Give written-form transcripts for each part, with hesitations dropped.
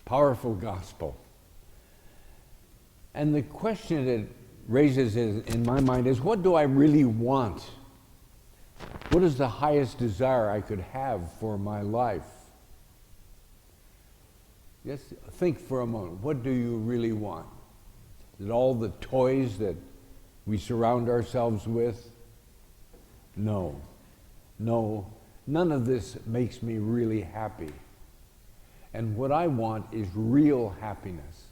powerful gospel. And the question it raises in my mind is, what do I really want? What is the highest desire I could have for my life? Just think for a moment. What do you really want? Is it all the toys that we surround ourselves with? No. No, none of this makes me really happy. And what I want is real happiness.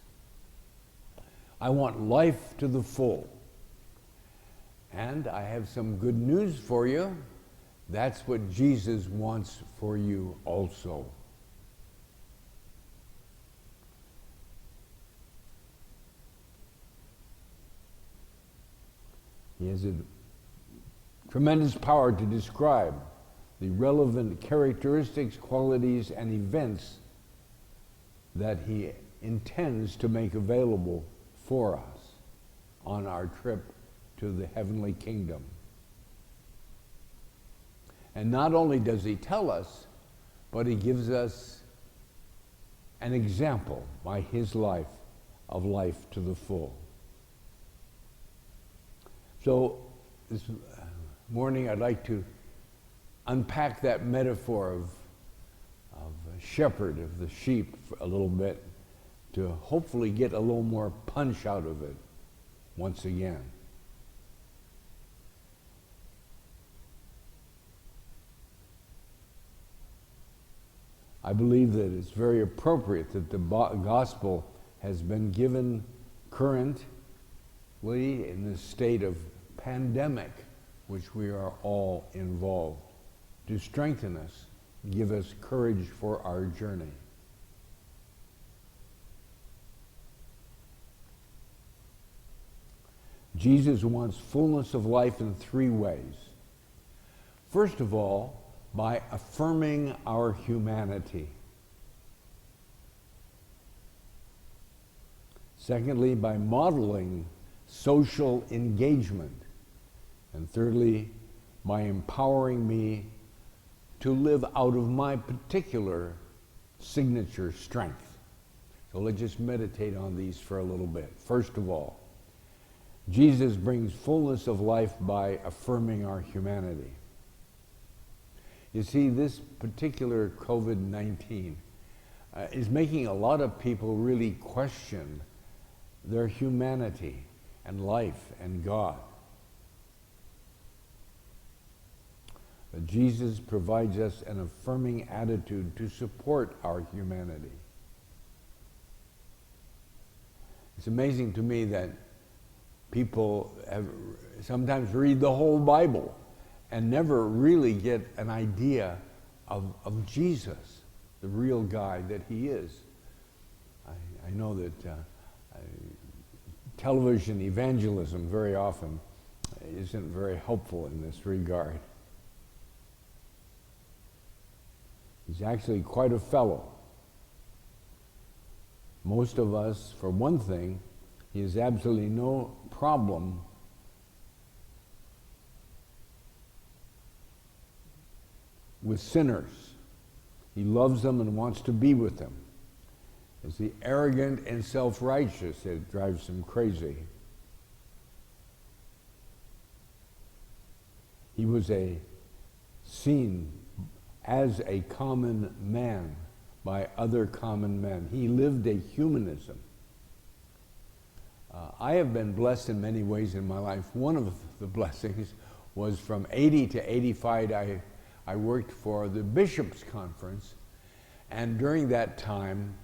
I want life to the full. And I have some good news for you. That's what Jesus wants for you also. He has a tremendous power to describe the relevant characteristics, qualities, and events that he intends to make available for us on our trip to the heavenly kingdom. And not only does he tell us, but he gives us an example by his life of life to the full. So this morning I'd like to unpack that metaphor of a shepherd, of the sheep, a little bit, to hopefully get a little more punch out of it once again. I believe that it's very appropriate that the gospel has been given currently in this state of pandemic, which we are all involved, to strengthen us, give us courage for our journey. Jesus wants fullness of life in three ways. First of all, by affirming our humanity. Secondly, by modeling social engagement. And thirdly, by empowering me to live out of my particular signature strength. So let's just meditate on these for a little bit. First of all, Jesus brings fullness of life by affirming our humanity. You see, this particular COVID-19 is making a lot of people really question their humanity and life and God. But Jesus provides us an affirming attitude to support our humanity. It's amazing to me that people sometimes read the whole Bible and never really get an idea of Jesus, the real guy that he is. I know that television evangelism very often isn't very helpful in this regard. He's actually quite a fellow. Most of us, for one thing, he has absolutely no problem with sinners. He loves them and wants to be with them. It's the arrogant and self-righteous that drives him crazy. He was seen as a common man by other common men. He lived a humanism. I have been blessed in many ways in my life. One of the blessings was from 80 to 85, I worked for the Bishops' Conference, and during that time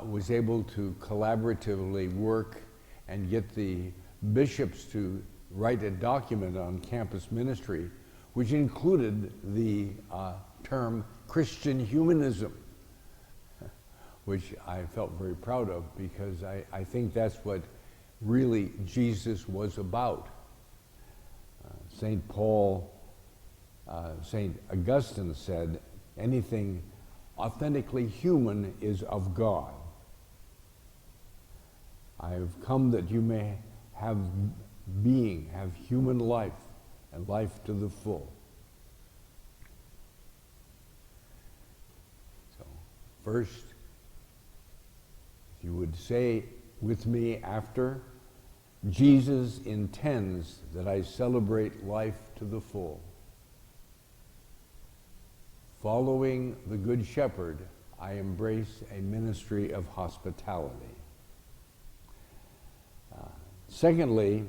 was able to collaboratively work and get the bishops to write a document on campus ministry, which included the term Christian humanism, which I felt very proud of, because I think that's what really Jesus was about. St. Augustine said, anything authentically human is of God. I have come that you may have being, have human life, and life to the full. So, first, If you would say with me after, Jesus intends that I celebrate life to the full. Following the Good Shepherd, I embrace a ministry of hospitality. Secondly,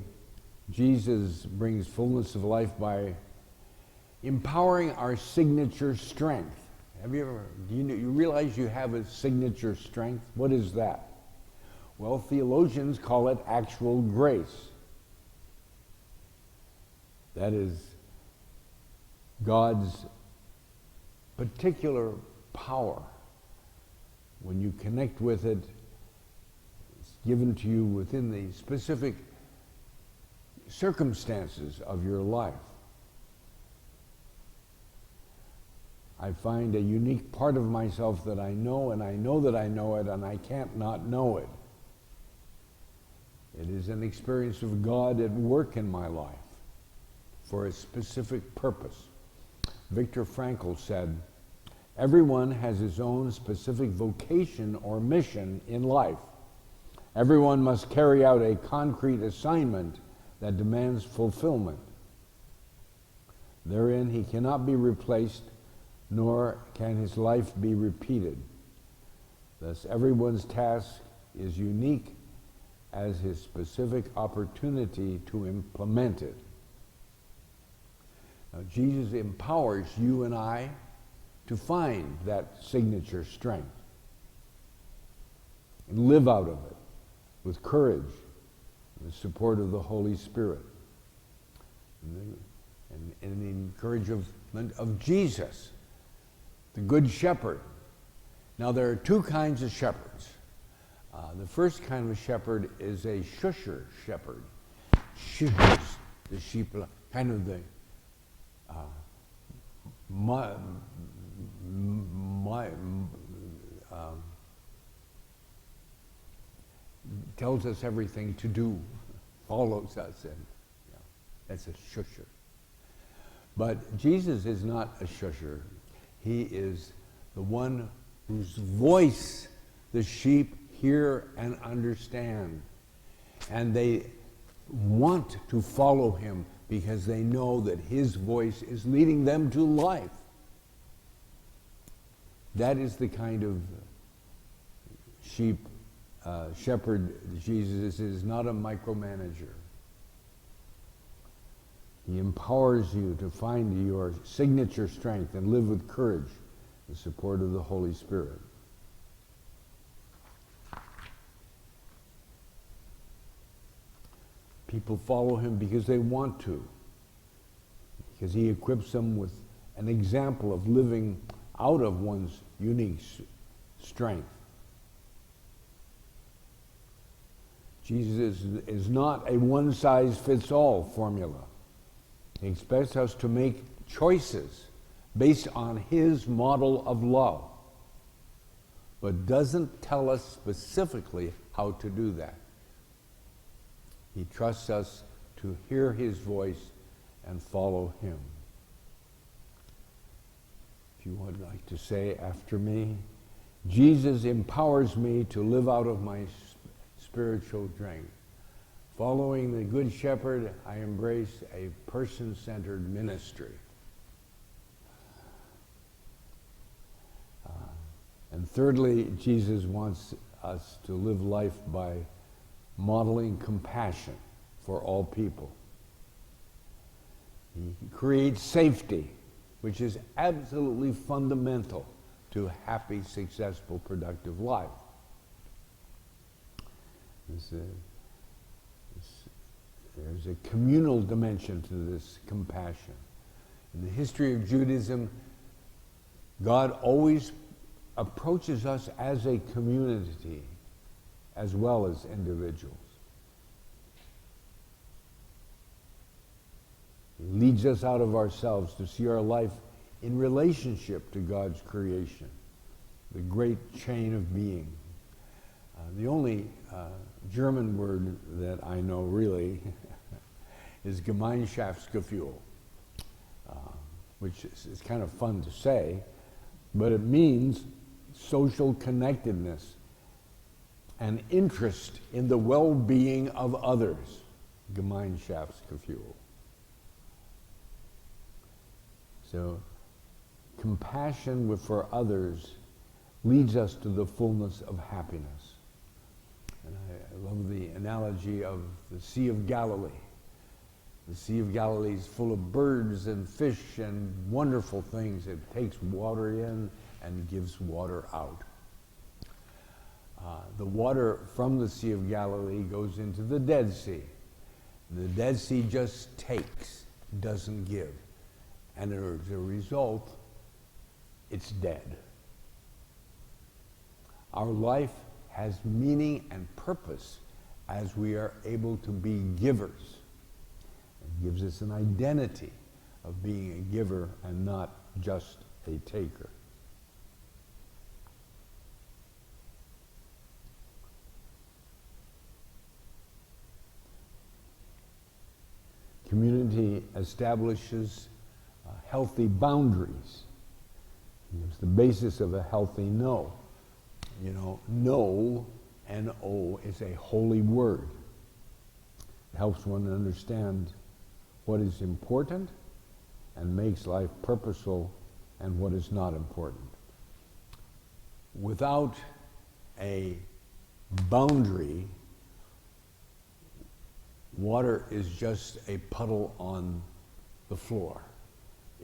Jesus brings fullness of life by empowering our signature strength. Do you realize you have a signature strength? What is that? Well, theologians call it actual grace. That is God's particular power. When you connect with it, it's given to you within the specific circumstances of your life. I find a unique part of myself that I know, and I know that I know it, and I can't not know it. It is an experience of God at work in my life for a specific purpose. Viktor Frankl said, "Everyone has his own specific vocation or mission in life. Everyone must carry out a concrete assignment that demands fulfillment. Therein he cannot be replaced, nor can his life be repeated. Thus everyone's task is unique as his specific opportunity to implement it." Now, Jesus empowers you and I to find that signature strength and live out of it with courage and the support of the Holy Spirit and the encouragement of Jesus, the Good Shepherd. Now, there are two kinds of shepherds. The first kind of shepherd is a shusher shepherd. Shushes the sheep, kind of the tells us everything to do, follows us, and that's a shusher. But Jesus is not a shusher. He is the one whose voice the sheep hear and understand. And they want to follow him because they know that his voice is leading them to life. That is the kind of shepherd Jesus is, not a micromanager. He empowers you to find your signature strength and live with courage, the support of the Holy Spirit. People follow him because they want to, because he equips them with an example of living out of one's unique strength. Jesus is not a one-size-fits-all formula. He expects us to make choices based on his model of love, but doesn't tell us specifically how to do that. He trusts us to hear his voice and follow him. If you would like to say after me, Jesus empowers me to live out of my spiritual strength. Following the Good Shepherd, I embrace a person-centered ministry. And thirdly, Jesus wants us to live life by modeling compassion for all people. He creates safety, which is absolutely fundamental to a happy, successful, productive life. There's a communal dimension to this compassion. In the history of Judaism, God always approaches us as a community as well as individuals. He leads us out of ourselves to see our life in relationship to God's creation, the great chain of being. The only German word that I know really is Gemeinschaftsgefühl, which is kind of fun to say, but it means social connectedness. and interest in the well-being of others. Gemeinschaftsgefühl. So, compassion for others leads us to the fullness of happiness. And I love the analogy of the Sea of Galilee. The Sea of Galilee is full of birds and fish and wonderful things. It takes water in and gives water out. The water from the Sea of Galilee goes into the Dead Sea. The Dead Sea just takes, doesn't give. And as a result, it's dead. Our life has meaning and purpose as we are able to be givers. It gives us an identity of being a giver and not just a taker. Community establishes healthy boundaries. It's the basis of a healthy no. You know, no, N-O, is a holy word. It helps one to understand what is important and makes life purposeful and what is not important. Without a boundary, water is just a puddle on the floor.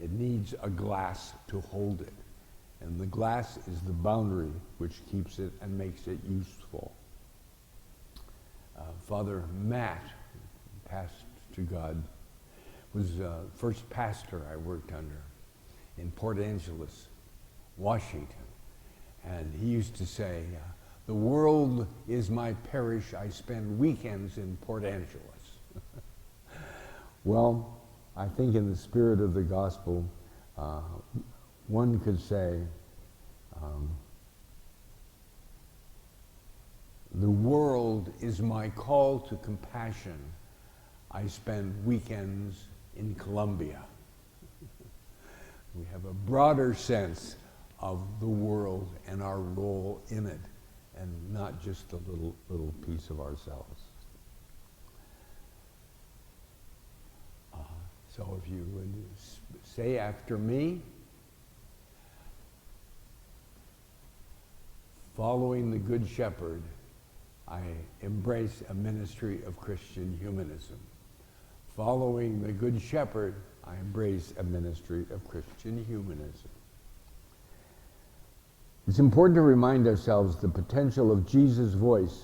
It needs a glass to hold it. And the glass is the boundary which keeps it and makes it useful. Father Matt, passed to God, was the first pastor I worked under in Port Angeles, Washington. And he used to say, the world is my parish. I spend weekends in Port Angeles. Well, I think in the spirit of the gospel, one could say, the world is my call to compassion. I spend weekends in Colombia. We have a broader sense of the world and our role in it, and not just a little piece of ourselves. So if you would say after me, following the Good Shepherd, I embrace a ministry of Christian humanism. Following the Good Shepherd, I embrace a ministry of Christian humanism. It's important to remind ourselves the potential of Jesus' voice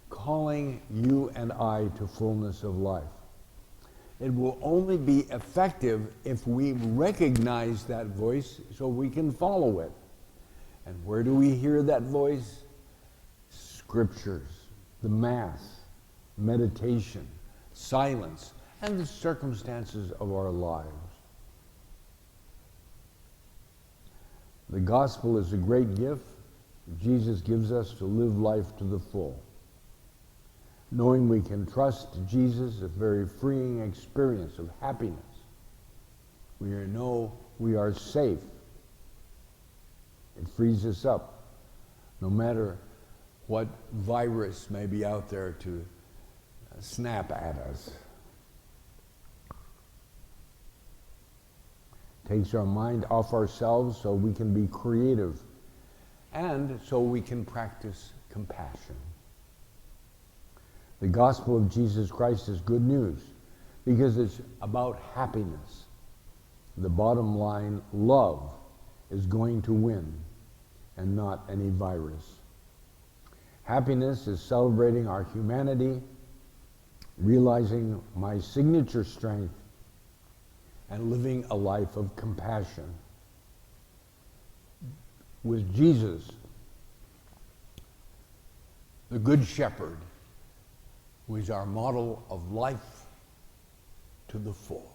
calling you and I to fullness of life. It will only be effective if we recognize that voice so we can follow it. And where do we hear that voice? Scriptures, the Mass, meditation, silence, and the circumstances of our lives. The gospel is a great gift Jesus gives us to live life to the full. Knowing we can trust Jesus is a very freeing experience of happiness. We know we are safe. It frees us up, no matter what virus may be out there to snap at us. Takes our mind off ourselves so we can be creative and so we can practice compassion. The gospel of Jesus Christ is good news because it's about happiness. The bottom line, love, is going to win and not any virus. Happiness is celebrating our humanity, realizing my signature strength, and living a life of compassion. With Jesus, the Good Shepherd, who is our model of life to the full.